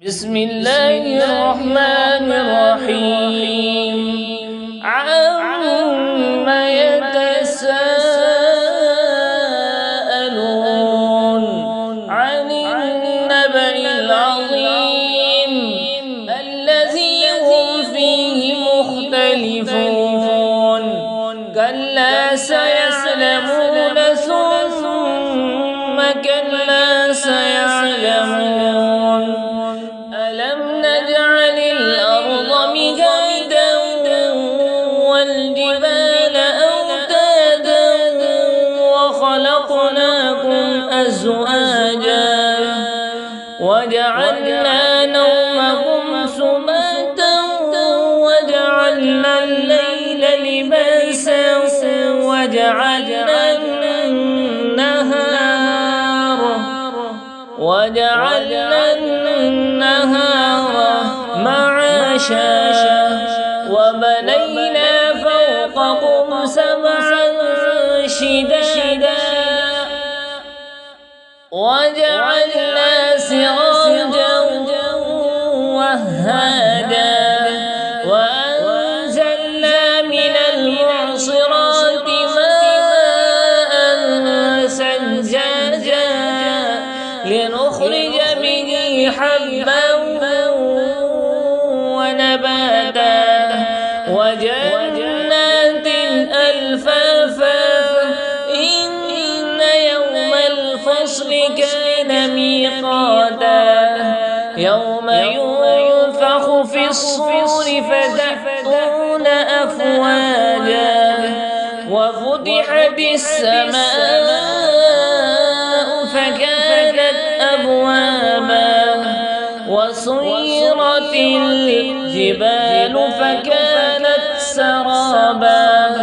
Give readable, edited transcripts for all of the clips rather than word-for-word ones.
بسم الله الرحمن الرحيم. عما يتساءلون عن النبأ العظيم الذي هم فيه مختلفون. كلا سيعلمون ثم كلا سيعلمون. ألم نجعل الأرض مهادا والجبال أوتادا وخلقناكم أزواجا وجعلنا نومكم سباتا وجعلنا الليل لباسا وجعلنا النهار معاشا وبنينا فوقكم سبعا شدادا وجعلنا سراجا وهاجا وأنزلنا من المعصرات ماء ثجاجا لنخرج به حبا ونباتا وجنات ألفافا إن يوم الفصل كان ميقاتا يوم ينفخ في الصور فتأتون أفواجا وفتحت السماء فكانت أبوابا وسيرت الجبال فكانت سرابا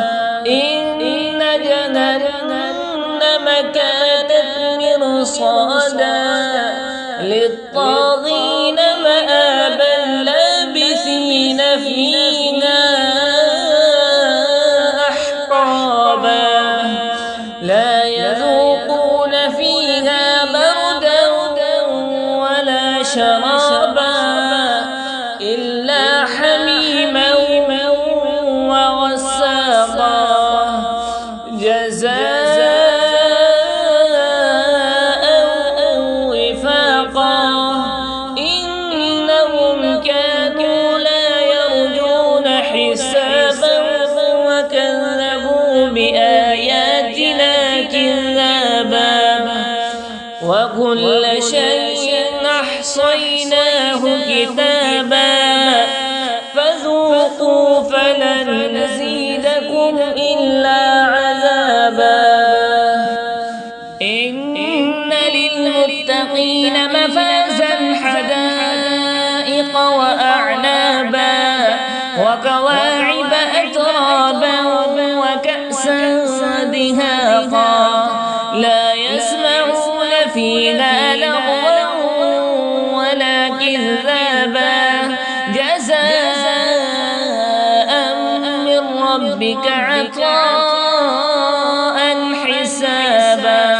إن جهنم كانت مرصادا للطاغين مآبا لابثين فيها أحقابا لا يذوقون فيها بردا ولا شرابا إلا حميما وغساقا جزاء وفاقا إنهم كانوا لا يرجون حسابا وكذبوا بآياتنا كذابا وكل شيء أحصيناه كتابا فذوقوا فلن نزيدكم إلا عذابا إن للمتقين مفازا حدائق وأعنابا وكواعب أترابا وكأسا دهاقا لا يسمعون فيها لغوا ولا كذابا جزاء من ربك عطاء حسابا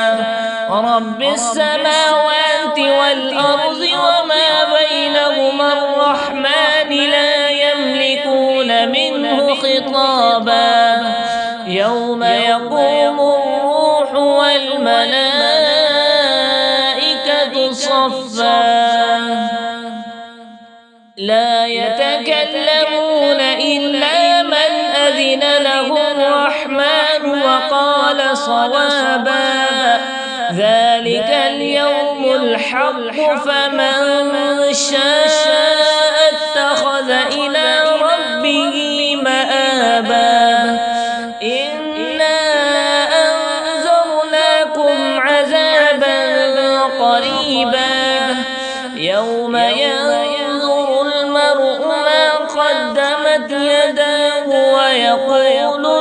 رب السماوات والأرض وما بينهما الرحمن لا يملكون منه خطابا يوم يقوم الروح والملائكة صفا لا يتكلمون إلا من أذن له الرحمن وقال صوابا ذلك اليوم الحق فمن شاء اتخذ إلى ربه مآبا إنا أنذرناكم عذابا قريبا يوم ينظر المرء ما قدمت يداه ويقول